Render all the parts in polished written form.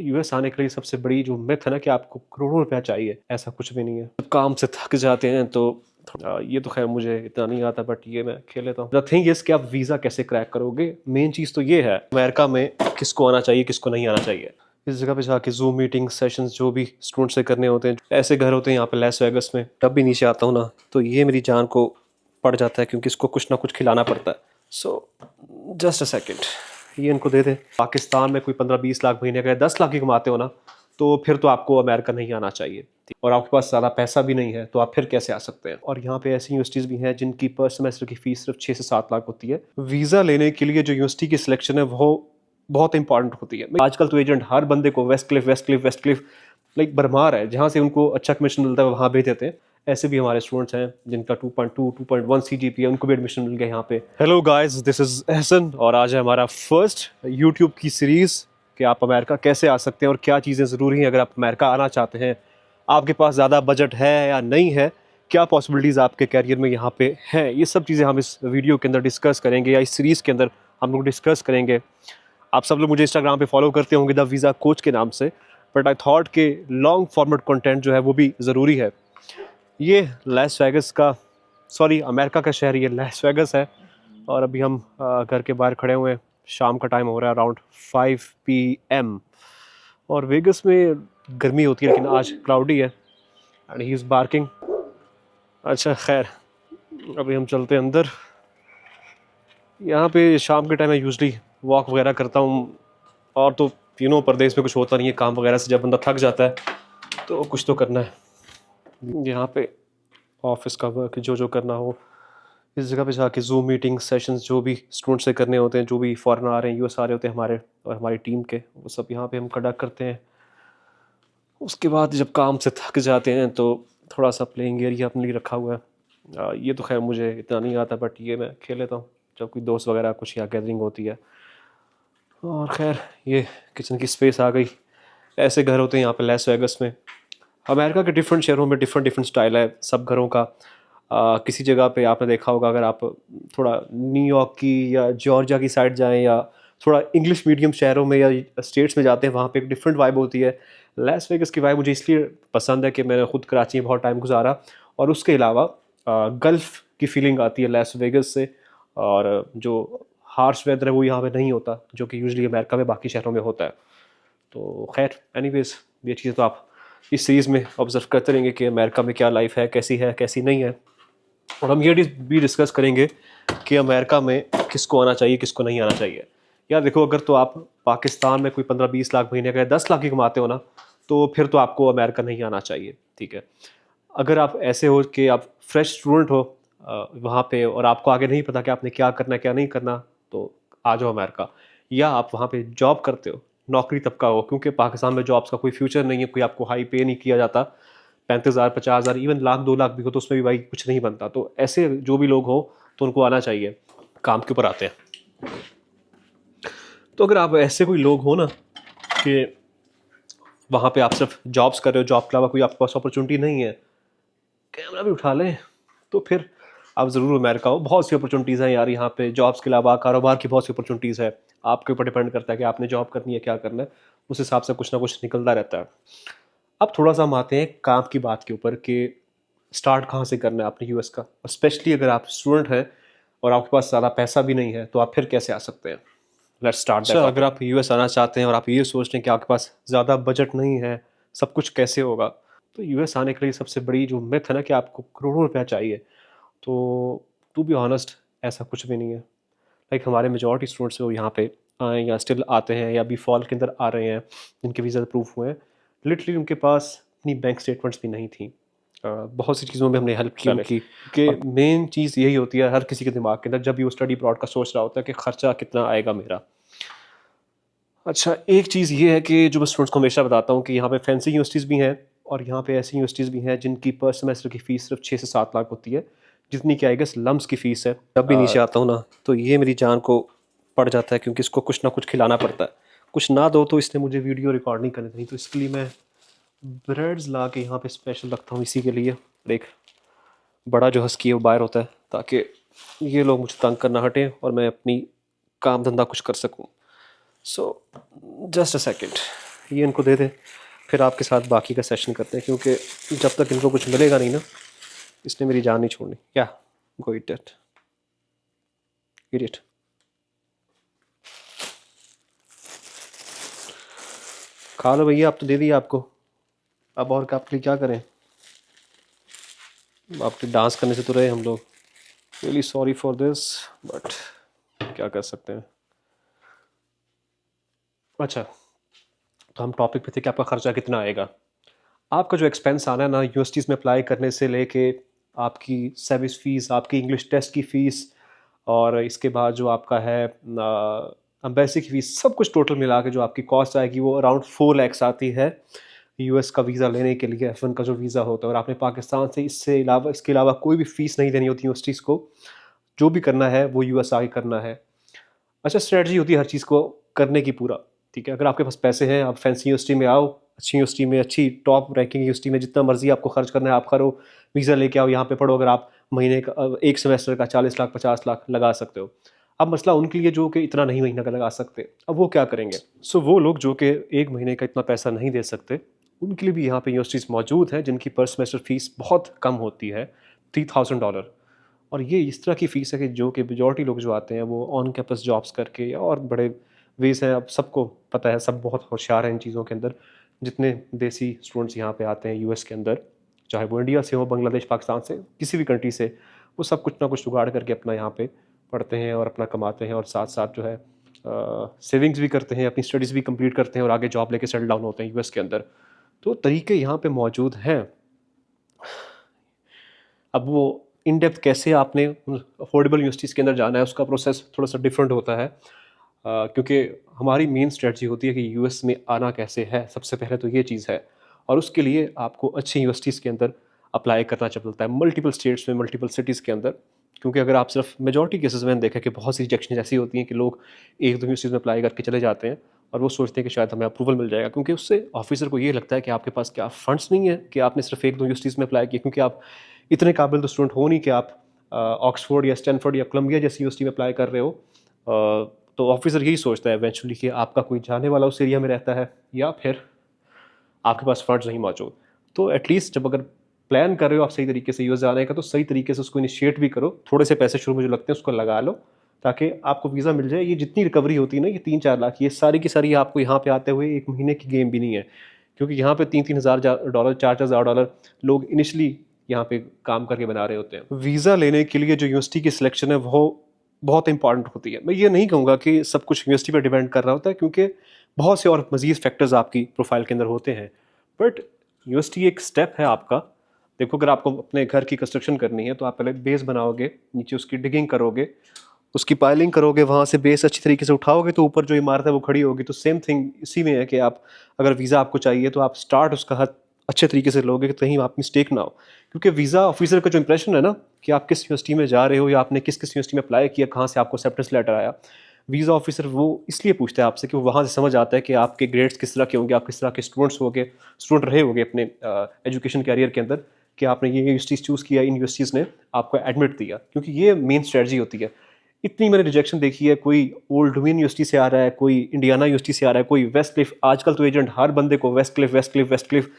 US आने के लिए सबसे बड़ी जो मिथ है ना कि आपको करोड़ों रुपया चाहिए, ऐसा कुछ भी नहीं है। जब काम से थक जाते हैं तो ये तो खैर मुझे इतना नहीं आता, बट ये मैं खेल लेता हूँ। द थिंग इज कि आप वीज़ा कैसे क्रैक करोगे, मेन चीज़ तो ये है अमेरिका में किसको आना चाहिए किसको नहीं आना चाहिए। इस जगह पे जाके जूम मीटिंग सेशंस जो भी स्टूडेंट से करने होते हैं, ऐसे घर होते हैं यहाँ पे लैस वेगस में, तब भी नीचे आता हूँ ना तो ये मेरी जान को पड़ जाता है क्योंकि इसको कुछ ना कुछ खिलाना पड़ता है। सो जस्ट अ सेकेंड, ये इनको दे दे। पाकिस्तान में कोई 15-20 लाख महीने का 10 लाख ही कमाते हो ना, तो फिर तो आपको अमेरिका नहीं आना चाहिए, और आपके पास ज़्यादा पैसा भी नहीं है तो आप फिर कैसे आ सकते हैं। और यहाँ पे ऐसी यूनिवर्सिटीज़ भी हैं जिनकी पर सेमेस्टर की फ़ीस सिर्फ 6 से 7 लाख होती है। वीज़ा लेने के लिए जो यूनिवर्सिटी की सिलेक्शन है वो बहुत इंपॉर्टेंट होती है। आजकल तो एजेंट हर बंदे को वेस्ट क्लिफ लाइक भरमार है, जहाँ से उनको अच्छा कमीशन मिलता है वहाँ भेज देते हैं। ऐसे भी हमारे स्टूडेंट्स हैं जिनका 2.2 2.1 CGPA, उनको भी एडमिशन मिल गया यहाँ पे। Hello guys, this is Ehsan और आज है हमारा फर्स्ट यूट्यूब की सीरीज़ कि आप अमेरिका कैसे आ सकते हैं और क्या चीज़ें ज़रूरी हैं अगर आप अमेरिका आना चाहते हैं। आपके पास ज़्यादा बजट है या नहीं है, क्या पॉसिबिलिटीज़ आपके कैरियर में यहाँ पे हैं, ये सब चीज़ें हम इस वीडियो के अंदर डिस्कस करेंगे, या इस सीरीज़ के अंदर हम लोग डिस्कस करेंगे। आप सब लोग मुझे इंस्टाग्राम पे फॉलो करते होंगे द वीज़ा कोच के नाम से, बट आई थॉट कि लॉन्ग फॉर्मेट कंटेंट जो है वो भी ज़रूरी है। ये लैस वेगस का, सॉरी अमेरिका का शहर ये लैस वेगस है, और अभी हम घर के बाहर खड़े हुए हैं। शाम का टाइम हो रहा है, अराउंड 5 PM, और वेगस में गर्मी होती है लेकिन आज क्लाउडी है एंड ही इज़ बार्किंग। अच्छा खैर, अभी हम चलते हैं अंदर। यहाँ पे शाम के टाइम मैं यूजली वॉक वगैरह करता हूँ, और तो परदेश में कुछ होता नहीं है काम वगैरह से, जब बंदा थक जाता है तो कुछ तो करना है। यहाँ पे ऑफिस का वर्क जो जो करना हो, इस जगह पे जाके जूम मीटिंग सेशंस जो भी स्टूडेंट से करने होते हैं, जो भी फॉरेन आ रहे हैं, यूएस आ रहे होते हैं हमारे और हमारी टीम के, वो सब यहाँ पे हम कंडक्ट करते हैं। उसके बाद जब काम से थक जाते हैं तो थोड़ा सा प्लेइंग एरिया अपने लिए रखा हुआ है। ये तो खैर मुझे इतना नहीं आता, बट ये मैं खेल लेता हूँ जब कोई दोस्त वगैरह कुछ यहाँ गैदरिंग होती है। और खैर ये किचन की स्पेस आ गई। ऐसे घर होते हैं यहाँ पे लैस वेगस में। अमेरिका के डिफरेंट शहरों में डिफरेंट डिफरेंट स्टाइल है सब घरों का। किसी जगह पे आपने देखा होगा, अगर आप थोड़ा न्यूयॉर्क की या जॉर्जिया की साइड जाएं, या थोड़ा इंग्लिश मीडियम शहरों में या स्टेट्स में जाते हैं, वहाँ पे एक डिफरेंट वाइब होती है। लैस वेगस की वाइब मुझे इसलिए पसंद है कि मैंने खुद कराची में बहुत टाइम गुजारा, और उसके अलावा गल्फ़ की फीलिंग आती है लैस वेगस से। और जो हार्श वेदर है वो यहाँ पे नहीं होता, जो कि यूजली अमेरिका में बाकी शहरों में होता है। तो खैर एनीवेज, ये चीज़ तो आप इस सीरीज़ में ऑब्जर्व करते रहेंगे कि अमेरिका में क्या लाइफ है कैसी नहीं है। और हम ये भी डिस्कस करेंगे कि अमेरिका में किसको आना चाहिए किसको नहीं आना चाहिए। यार देखो, अगर तो आप पाकिस्तान में कोई 15-20 लाख महीने का 10 लाख ही कमाते हो ना, तो फिर तो आपको अमेरिका नहीं आना चाहिए, ठीक है। अगर आप ऐसे हो कि आप फ्रेश स्टूडेंट हो वहाँ पे, और आपको आगे नहीं पता कि आपने क्या करना है क्या नहीं करना, तो आ जाओ अमेरिका। या आप वहाँ पे जॉब करते हो, नौकरी तबका हो, क्योंकि पाकिस्तान में जॉब्स का कोई फ्यूचर नहीं है, कोई आपको हाई पे नहीं किया जाता। 35,000 50,000 इवन लाख 2 लाख भी हो तो उसमें भी भाई कुछ नहीं बनता। तो ऐसे जो भी लोग हो तो उनको आना चाहिए, काम के ऊपर आते हैं। तो अगर आप ऐसे कोई लोग हो ना कि वहाँ पे आप सिर्फ जॉब्स कर रहे हो, जॉब के अलावा कोई आपके पास अपॉर्चुनिटी नहीं है, कैमरा भी उठा लें, तो फिर आप ज़रूर अमेरिका हो। बहुत सी अपॉर्चुनिटीज़ हैं यार यहाँ पे, जॉब्स के अलावा कारोबार की बहुत सी अपॉर्चुनिटीज़ है। आपके ऊपर डिपेंड करता है कि आपने जॉब करनी है क्या करना है, उस हिसाब से कुछ ना कुछ निकलता रहता है। अब थोड़ा सा हम आते हैं काम की बात के ऊपर कि स्टार्ट कहाँ से करना है आपने यूएस का, और स्पेशली अगर आप स्टूडेंट हैं और आपके पास ज़्यादा पैसा भी नहीं है तो आप फिर कैसे आ सकते हैं। Let's start that. अगर आप यूएस आना चाहते हैं और आप ये सोच रहे हैं कि आपके पास ज़्यादा बजट नहीं है, सब कुछ कैसे होगा, तो यूएस आने के लिए सबसे बड़ी जो मिथ है ना कि आपको करोड़ों रुपया चाहिए, तो टू बी ऑनेस्ट ऐसा कुछ भी नहीं है। लाइक हमारे मेजॉरिटी स्टूडेंट्स वो यहाँ पे आए या स्टिल आते हैं या अभी फॉल के अंदर आ रहे हैं, जिनके वीज़ा अप्रूव हुए हैं, लिटरली उनके पास अपनी बैंक स्टेटमेंट्स भी नहीं थी। बहुत सी चीज़ों में हमने हेल्प की उनकी, कि मेन चीज़ यही होती है हर किसी के दिमाग के अंदर जब भी वो स्टडी अब्रॉड का सोच रहा होता है कि ख़र्चा कितना आएगा मेरा। अच्छा, एक चीज़ ये है कि जो मैं स्टूडेंट्स को हमेशा बताता हूँ कि यहाँ पे फैंसी यूनिवर्सिटीज़ भी हैं, और यहाँ पे ऐसी यूनिवर्सिटीज़ भी हैं जिनकी पर सेमेस्टर की फ़ीस सिर्फ 6 से 7 लाख होती है, जितनी कि आई गेस लम्स की फ़ीस है। जब भी नीचे आता हूँ ना तो ये मेरी जान को पड़ जाता है क्योंकि इसको कुछ ना कुछ खिलाना पड़ता है। कुछ ना दो तो इसने मुझे वीडियो रिकॉर्ड नहीं करनी थी, तो इसके लिए मैं ब्रेड्स ला के यहाँ पे स्पेशल रखता हूँ इसी के लिए। एक बड़ा जो हस्की है वो बाहर होता है ताकि ये लोग मुझे तंग करना हटें और मैं अपनी काम धंधा कुछ कर सकूँ। सो जस्ट अ सेकेंड, ये इनको दे दें, फिर आपके साथ बाकी का सेशन करते हैं, क्योंकि जब तक इनको कुछ मिलेगा नहीं ना, इसने मेरी जान नहीं छोड़नी। क्या गो इट दैट इडियट। खा लो भैया, अब तो दे दिया आपको, अब और आपके लिए क्या करें, आपके डांस करने से तो रहे हम लोग। Really sorry for this, but क्या कर सकते हैं। अच्छा, तो हम टॉपिक पे थे कि आपका खर्चा कितना आएगा। आपका जो एक्सपेंस आना है ना यूनिवर्सिटीज़ में अप्लाई करने से लेके आपकी सर्विस फ़ीस, आपकी इंग्लिश टेस्ट की फ़ीस, और इसके बाद जो आपका है एम्बेसी की फ़ीस, सब कुछ टोटल मिला के जो आपकी कॉस्ट आएगी वो अराउंड 4 लैक्स आती है यूएस का वीज़ा लेने के लिए, F1 का जो वीज़ा होता है। और आपने पाकिस्तान से इसके अलावा कोई भी फ़ीस नहीं देनी होती यूनिवर्सिटीज़ को। जो भी करना है वो यूएस आके करना है। अच्छा, स्ट्रेटजी होती है हर चीज़ को करने की पूरा, ठीक है। अगर आपके पास पैसे हैं, आप फैंसी यूनिवर्सिटी में आओ, अच्छी यूनिवर्सिटी में, अच्छी टॉप रैंकिंग यूनिवर्सिटी में, जितना मर्जी आपको खर्च करना है आप करो, वीज़ा लेके आओ, यहाँ पे पढ़ो। अगर आप महीने का एक सेमेस्टर का 40 लाख 50 लाख लगा सकते हो। अब मसला उनके लिए जो कि इतना नहीं महीना का लगा सकते, अब वो क्या करेंगे। सो वो लोग जो कि एक महीने का इतना पैसा नहीं दे सकते, उनके लिए भी यहाँ पे यूनिवर्सिटीज़ मौजूद हैं जिनकी पर सेमेस्टर फ़ीस बहुत कम होती है, $3000। और ये इस तरह की फ़ीस है कि जो कि मेजॉरिटी लोग जो आते हैं वो ऑन कैंपस जॉब्स करके या और बड़े वेज़ हैं। अब सबको पता है, सब बहुत होशियार हैं इन चीज़ों के अंदर। जितने देसी स्टूडेंट्स यहाँ पे आते हैं यूएस के अंदर, चाहे वो इंडिया से हो, बांग्लादेश, पाकिस्तान से, किसी भी कंट्री से, वो सब कुछ ना कुछ जुगाड़ करके अपना यहाँ पे पढ़ते हैं और अपना कमाते हैं, और साथ साथ जो है सेविंग्स भी करते हैं, अपनी स्टडीज़ भी कंप्लीट करते हैं और आगे जॉब लेके सेटल डाउन होते हैं यूएस के अंदर। तो तरीके यहाँ पे मौजूद हैं। अब वो इन डेप्थ कैसे आपने अफोर्डेबल यूनिवर्सिटीज़ के अंदर जाना है, उसका प्रोसेस थोड़ा सा डिफरेंट होता है, क्योंकि हमारी मेन स्ट्रेटजी होती है कि यूएस में आना कैसे है। सबसे पहले तो ये चीज़ है, और उसके लिए आपको अच्छी यूनिवर्सिटीज़ के अंदर अप्लाई करना चलता है, मल्टीपल स्टेट्स में, मल्टीपल सिटीज़ के अंदर। क्योंकि अगर आप सिर्फ मेजॉरिटी केसेस में देखा कि बहुत सी रिजेक्शन ऐसी होती हैं कि लोग एक दो यूनिवर्सिटीज़ में अप्लाई करके चले जाते हैं और वो सोचते हैं कि शायद हमें अप्रूवल मिल जाएगा, क्योंकि उससे ऑफिसर को ये लगता है कि आपके पास क्या फंड्स नहीं है कि आपने सिर्फ एक दो यूनिवर्सिटीज़ में अप्लाई किया, क्योंकि आप इतने काबिल तो स्टूडेंट हो नहीं कि आप ऑक्सफोर्ड या स्टैनफोर्ड या कोलंबिया जैसी यूनिवर्सिटी में अप्लाई कर रहे हो। तो ऑफिसर यही सोचता है इवेंचुअली कि आपका कोई जाने वाला उस एरिया में रहता है, या फिर आपके पास फंड्स नहीं मौजूद। तो एटलीस्ट जब अगर प्लान कर रहे हो आप सही तरीके से यूएस जाने का, तो सही तरीके से उसको इनिशिएट भी करो। थोड़े से पैसे शुरू में जो लगते हैं उसको लगा लो, ताकि आपको वीज़ा मिल जाए। ये जितनी रिकवरी होती है ना, ये 3-4 लाख, ये सारी की सारी आपको यहाँ पे आते हुए एक महीने की गेम भी नहीं है। क्योंकि यहाँ पे $3,000 $4,000 लोग इनिशियली यहाँ पे काम करके बना रहे होते हैं। वीज़ा लेने के लिए जो यूनिवर्सिटी की सिलेक्शन है वो बहुत इंपॉर्टेंट होती है। मैं ये नहीं कहूँगा कि सब कुछ यूनिवर्सिटी पर डिपेंड कर रहा होता है, क्योंकि बहुत से और मज़ीद फैक्टर्स आपकी प्रोफाइल के अंदर होते हैं। बट यूनिवर्सिटी एक स्टेप है आपका। देखो, अगर आपको अपने घर की कंस्ट्रक्शन करनी है तो आप पहले बेस बनाओगे, नीचे उसकी डिगिंग करोगे, उसकी पाइलिंग करोगे, वहाँ से बेस अच्छी तरीके से उठाओगे तो ऊपर जो इमारत है वो खड़ी होगी। तो सेम थिंग इसी में है कि आप अगर वीज़ा आपको चाहिए तो आप स्टार्ट उसका हद अच्छे तरीके से लोगे कि कहीं आप मिस्टेक ना हो। क्योंकि वीज़ा ऑफिसर का जो इंप्रेशन है ना कि आप किस यूनिवर्सिटी में जा रहे हो या आपने किस किस यूनिवर्सिटी में अप्लाई किया, कहाँ से आपको एक्सेप्टेंस लेटर आया, वीज़ा ऑफिसर वो इसलिए पूछता है आपसे कि वो वहाँ से समझ आता है कि आपके ग्रेड्स किस तरह के होंगे, आप किस तरह के स्टूडेंट रहे होंगे अपने एजुकेशन कैरियर के अंदर, कि आपने ये यूनिवर्सिटीज़ चूज़ किया, इन यूनिवर्सिटीज़ ने आपको एडमिट दिया। क्योंकि ये मेन स्ट्रेटजी होती है। इतनी मैंने रिजेक्शन देखी है, कोई ओल्ड डोमिनियन यूनिवर्सिटी से आ रहा है, कोई इंडियाना यूनिवर्सिटी से आ रहा है, कोई वेस्ट क्लिफ। आजकल तो एजेंट हर बंदे को वेस्ट क्लिफ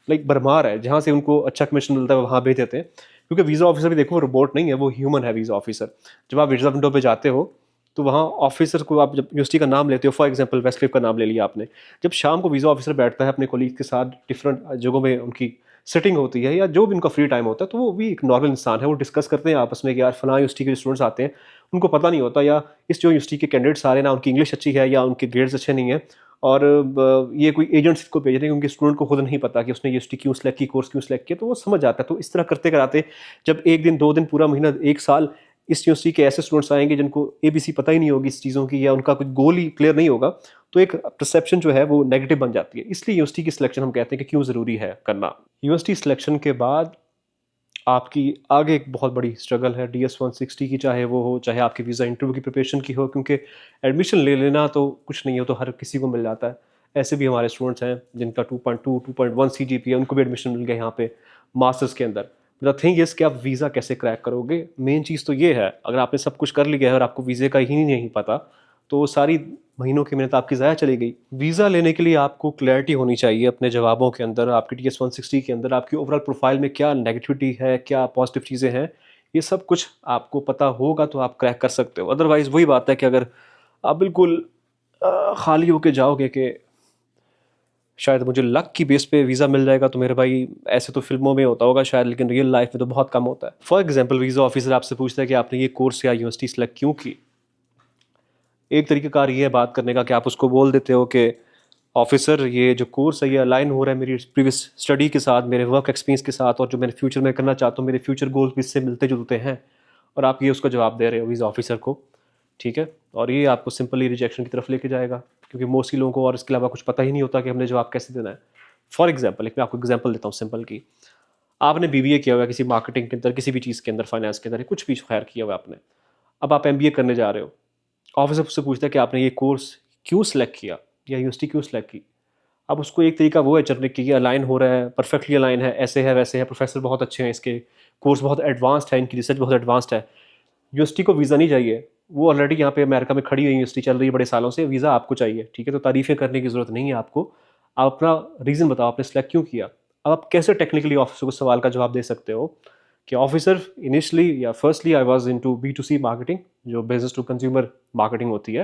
लाइक भरमार है, जहाँ से उनको अच्छा कमीशन मिलता है वहाँ भेज देते हैं। क्योंकि वीज़ा ऑफिसर भी देखो, वो रोबोट नहीं है, वो ह्यूमन है वीज़ा ऑफिसर। जब आप वीज़ा विंडो पे जाते हो तो वहाँ ऑफिसर को आप जब यूनिवर्सिटी का नाम लेते हो, फॉर एग्जांपल वेस्ट क्लिफ का नाम ले लिया आपने, जब शाम को वीज़ा ऑफिसर बैठता है अपने कोलीग के साथ, डिफरेंट जगहों में उनकी सिटिंग होती है या जो भी उनका फ्री टाइम होता है, तो वो भी एक नॉर्मल इंसान है। वो डिस्कस करते हैं आपस में कि यार फलां यूनिवर्सिटी के जो स्टूडेंट्स आते हैं उनको पता नहीं होता, या इस जो यूनिवर्सिटी के कैंडिडेट्स आ रहे हैं ना, उनकी इंग्लिश अच्छी है या उनके ग्रेड्स अच्छे नहीं है, और ये कोई एजेंट्स को भेज रहे हैं, क्योंकि स्टूडेंट को खुद नहीं पता कि उसने यूनिवर्सिटी क्यों सेलेक्ट की, कोर्स क्यों सेलेक्ट किया, तो वो समझ आता है। तो इस तरह करते कराते जब एक दिन, 2 दिन, पूरा महीना, 1 साल इस यूनिवर्सिटी के ऐसे स्टूडेंट्स आएंगे जिनको एबीसी पता ही नहीं होगी इस चीज़ों की, या उनका कोई गोल ही क्लियर नहीं होगा, तो एक परसेप्शन जो है वो नेगेटिव बन जाती है। इसलिए यूनिवर्सिटी की सिलेक्शन हम कहते हैं कि क्यों ज़रूरी है करना। यूनिवर्सिटी सिलेक्शन के बाद आपकी आगे एक बहुत बड़ी स्ट्रगल है DS 160 की, चाहे वो हो, चाहे आपके वीज़ा इंटरव्यू की प्रिपरेशन की हो, क्योंकि एडमिशन ले लेना तो कुछ नहीं हो, तो हर किसी को मिल जाता है। ऐसे भी हमारे स्टूडेंट्स हैं जिनका 2.2 2.1 CGPA, उनको भी एडमिशन मिल गया यहाँ पे मास्टर्स के अंदर। द थिंग इज़ कि आप वीज़ा कैसे क्रैक करोगे, मेन चीज़ तो ये है। अगर आपने सब कुछ कर लिया है और आपको वीज़े का ही नहीं पता, तो वो सारी महीनों की मेहनत आपकी ज़ाया चली गई। वीज़ा लेने के लिए आपको क्लैरिटी होनी चाहिए अपने जवाबों के अंदर, आपकी TS 160 के अंदर, आपकी ओवरऑल प्रोफाइल में क्या नेगेटिविटी है, क्या पॉजिटिव चीज़ें हैं, ये सब कुछ आपको पता होगा तो आप क्रैक कर सकते हो। अदरवाइज़ वही बात है कि अगर आप बिल्कुल खाली होके जाओगे कि शायद मुझे लक की बेस पे वीज़ा मिल जाएगा, तो मेरे भाई ऐसे तो फिल्मों में होता होगा शायद, लेकिन रियल लाइफ में तो बहुत कम होता है। फॉर एग्जांपल वीज़ा ऑफिसर आपसे पूछता है कि आपने ये कोर्स या यूनिवर्सिटी सेलेक्ट क्यों की। एक तरीक़ाकार ये है बात करने का कि आप उसको बोल देते हो कि ऑफिसर ये जो कोर्स है ये अलाइन हो रहा है मेरी प्रीवियस स्टडी के साथ, मेरे वर्क एक्सपीरियंस के साथ, और जो मैंने फ्यूचर में करना चाहता हूँ, मेरे फ्यूचर गोल्स भी इससे मिलते जुलते हैं। और आप ये उसका जवाब दे रहे हो वीज़ा ऑफिसर को, ठीक है। और ये आपको सिंपली रिजेक्शन की तरफ लेके जाएगा, क्योंकि मोस्टली लोगों को और इसके अलावा कुछ पता ही नहीं होता कि हमने जवाब कैसे देना है। फॉर एग्जाम्पल, एक मैं आपको एग्जाम्पल देता हूँ सिंपल की। आपने BBA किया हुआ है किसी मार्केटिंग के अंदर, किसी भी चीज़ के अंदर, फाइनेंस के अंदर, कुछ भी खैर किया हुआ है आपने। अब आप MBA करने जा रहे हो, ऑफिसर उससे पूछता है कि आपने ये कोर्स क्यों सिलेक्ट किया या यूनिवर्सिटी क्यों सिलेक्ट की। अब उसको एक तरीका वो है चलने की, अलाइन हो रहा है, परफेक्टली अलाइन है, ऐसे है वैसे है, प्रोफेसर बहुत अच्छे हैं, इसके कोर्स बहुत एडवांस्ड है, इनकी रिसर्च बहुत एडवांस्ड है। यूनिवर्सिटी को वीज़ा नहीं चाहिए, वो ऑलरेडी यहाँ पे अमेरिका में खड़ी हुई यूनिवर्सिटी चल रही है बड़े सालों से, वीज़ा आपको चाहिए, ठीक है। तो तारीफ़ें करने की ज़रूरत नहीं है आपको, आप अपना रीज़न बताओ आपने सेलेक्ट क्यों किया। अब आप कैसे टेक्निकली ऑफिसर को सवाल का जवाब दे सकते हो कि ऑफिसर इनिशियली या firstly I was into B2C marketing, जो बिजनेस टू कंज्यूमर मार्केटिंग होती है,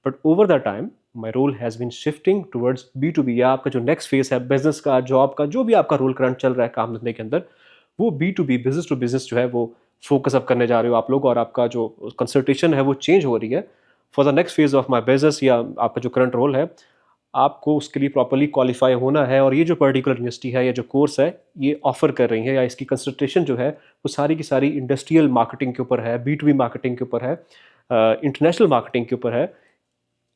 but over the time my role has been shifting towards B2B, या आपका जो नेक्स्ट फेज है बिजनेस का, जॉब का, जो भी आपका रोल करंट चल रहा है काम धंधे के अंदर, वो B2B, बिजनेस टू बिजनेस जो है वो फोकस अप करने जा रहे हो आप लोग, और आपका जो कंसल्टेशन है वो चेंज हो रही है for the next phase of my business, या आपका जो करंट रोल है आपको उसके लिए प्रॉपर्ली क्वालिफाई होना है। और ये जो पर्टिकुलर यूनिवर्सिटी है या जो कोर्स है ये ऑफर कर रही है, या इसकी कंसल्टेशन जो है वो सारी की सारी इंडस्ट्रियल मार्केटिंग के ऊपर है, B2B मार्केटिंग के ऊपर है, इंटरनेशनल मार्केटिंग के ऊपर है।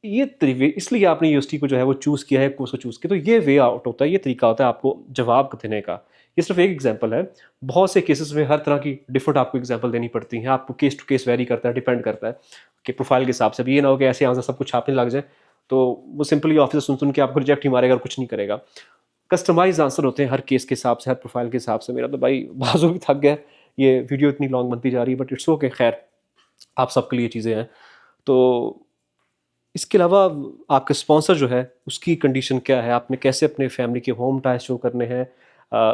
ये तरीके, इसलिए आपने यूनिवर्सिटी को जो है वो चूज़ किया है, कोर्स को चूज़ किया। तो ये वे आउट होता है, ये तरीका होता है आपको जवाब देने का। ये सिर्फ एक एग्जांपल है, बहुत से केसेस में हर तरह की डिफरेंट आपको एग्जांपल देनी पड़ती हैं, आपको केस टू केस वेरी करता है, डिपेंड करता है कि प्रोफाइल के हिसाब से। भी ये ना हो कि ऐसे आंसर सब कुछ छापने लग जाए, तो वो सिंपली ऑफिसर सुन सुन के आपको रिजेक्ट ही मारेगा और कुछ नहीं करेगा। कस्टमाइज आंसर होते हैं हर केस के हिसाब से, हर प्रोफाइल के हिसाब से। मेरा तो भाई बाजू भी थक गया, ये वीडियो इतनी लॉन्ग बनती जा रही है, बट इट्स ओके, खैर आप सबके लिए चीज़ें हैं। तो इसके अलावा आपका स्पॉन्सर जो है उसकी कंडीशन क्या है, आपने कैसे अपने फैमिली के होम टाइज शो करने हैं,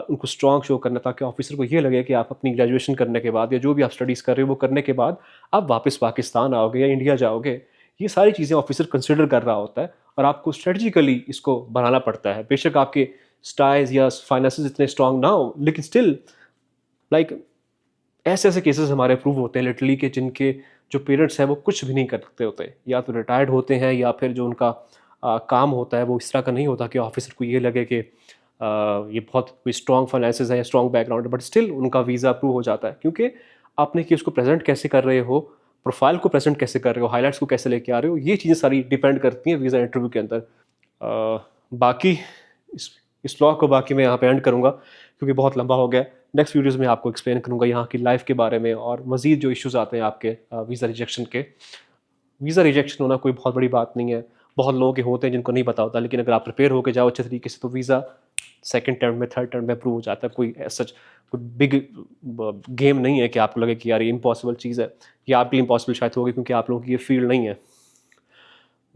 उनको स्ट्रॉन्ग शो करना, ताकि ऑफिसर को ये लगे कि आप अपनी ग्रेजुएशन करने के बाद या जो भी आप स्टडीज़ कर रहे हो वो करने के बाद आप वापस पाकिस्तान आओगे या इंडिया जाओगे। ये सारी चीज़ें ऑफिसर कंसिडर कर रहा होता है, और आपको स्ट्रेटजिकली इसको बनाना पड़ता है। बेशक आपके स्टाइल्स या फाइनेंसेस इतने स्ट्रॉन्ग ना हो, लेकिन स्टिल लाइक ऐसे ऐसे केसेस हमारे प्रूव होते हैं लिटरली कि जिनके जो पेरेंट्स हैं वो कुछ भी नहीं कर सकते होते, या तो रिटायर्ड होते हैं, या फिर जो उनका काम होता है वो इस तरह का नहीं होता कि ऑफिसर को ये लगे कि ये बहुत कोई स्ट्रॉन्ग फाइनेंसेस है या स्ट्रॉन्ग बैकग्राउंड है, बट स्टिल उनका वीज़ा अप्रूव हो जाता है। क्योंकि आपने कि उसको प्रेजेंट कैसे कर रहे हो, प्रोफाइल को प्रेजेंट कैसे कर रहे हो, हाईलाइट्स को कैसे लेके आ रहे हो, ये चीज़ें सारी डिपेंड करती हैं वीज़ा इंटरव्यू के अंदर। बाकी इस इस ब्लॉग को बाकी मैं यहाँ पे एंड करूँगा, क्योंकि बहुत लंबा हो गया। नेक्स्ट वीडियोज़ में आपको एक्सप्लेन करूँगा यहाँ की लाइफ के बारे में, और मज़ीद जो इश्यूज़ आते हैं आपके वीज़ा रिजेक्शन के। वीज़ा रिजेक्शन होना कोई बहुत बड़ी बात नहीं है, बहुत लोगों के होते हैं जिनको नहीं पता होता, लेकिन अगर आप प्रिपेयर होकर जाओ अच्छे तरीके से तो वीज़ा सेकंड टर्म में, थर्ड टर्म में अप्रूव हो जाता है। कोई सच कोई बिग गेम नहीं है कि आपको लगे कि यार ये इम्पॉसिबल चीज़ है, या आपके लिए इम्पॉसिबल शायद होगी क्योंकि आप लोगों की ये फील्ड नहीं है।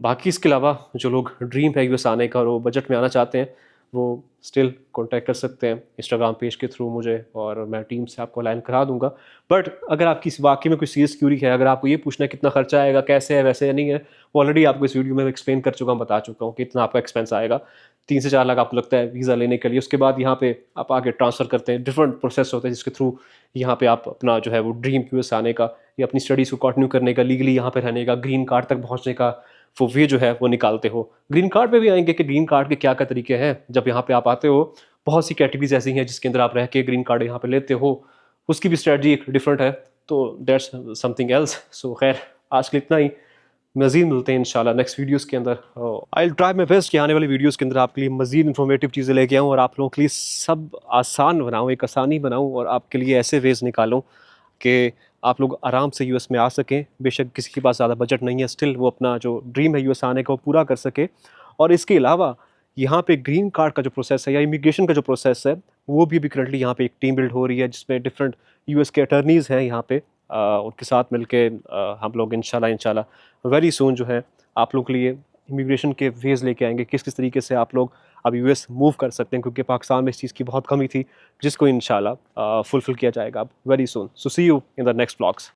बाकी इसके अलावा जो लोग ड्रीम है यूएस आने का और वो बजट में आना चाहते हैं, वो स्टिल कांटेक्ट कर सकते हैं इंस्टाग्राम पेज के थ्रू मुझे, और मैं टीम से आपको अलाइन करा दूंगा। बट अगर आपकी इस वाकई में कोई सीरियस क्यूरी है, अगर आपको ये पूछना है कितना खर्चा आएगा, कैसे है, वैसे है, नहीं है, वो ऑलरेडी आपको इस वीडियो में एक्सप्लेन कर चुका हूँ, बता चुका हूँ कि इतना आपका एक्सपेंस आएगा। 3 से 4 लाख आपको लगता है वीज़ा लेने के लिए, उसके बाद यहाँ पे आप आगे ट्रांसफ़र करते हैं, डिफरेंट प्रोसेस होते हैं जिसके थ्रू यहाँ पे आप अपना जो है वो ड्रीम यूएस आने का या अपनी स्टडीज़ को कंटिन्यू करने का, लीगली यहाँ पे रहने का, ग्रीन कार्ड तक पहुँचने का वो वे जो है वो निकालते हो। ग्रीन कार्ड पे भी आएंगे कि ग्रीन कार्ड के क्या क्या तरीके हैं। जब यहाँ पे आप आते हो, बहुत सी कैटेगरीज ऐसी हैं जिसके अंदर आप रह के ग्रीन कार्ड यहाँ पे लेते हो, उसकी भी स्ट्रेटजी एक डिफरेंट है, तो दैट्स समथिंग एल्स। सो खैर आज के लिए इतना ही, मज़ीद मिलते हैं इंशाल्लाह नेक्स्ट वीडियोज़ के अंदर। I will try my best कि आने वाली वीडियोज़ के अंदर आपके लिए मज़ीद इन्फॉर्मेटिव चीज़ें लेके आऊँ और आप लोगों के लिए सब आसान बनाऊँ, एक आसानी बनाऊँ, और आपके लिए ऐसे वेज़ निकालूँ कि आप लोग आराम से यूएस में आ सकें। बेशक किसी के पास ज़्यादा बजट नहीं है, स्टिल वो अपना जो ड्रीम है यूएस आने का वो पूरा कर सके। और इसके अलावा यहाँ पे ग्रीन कार्ड का जो प्रोसेस है या इमिग्रेशन का जो प्रोसेस है, वो भी करंटली यहाँ पे एक टीम बिल्ड हो रही है जिसमें डिफरेंट यूएस के अटर्नीज़ हैं यहाँ पे, उनके साथ मिलके हम लोग इंशाल्लाह वेरी सून जो है आप लोग के लिए इमिग्रेशन के वेज लेके आएंगे, किस किस तरीके से आप लोग अब यूएस मूव कर सकते हैं, क्योंकि पाकिस्तान में इस चीज़ की बहुत कमी थी जिसको इंशाल्लाह फुलफिल किया जाएगा अब very soon. So see you in the next vlogs.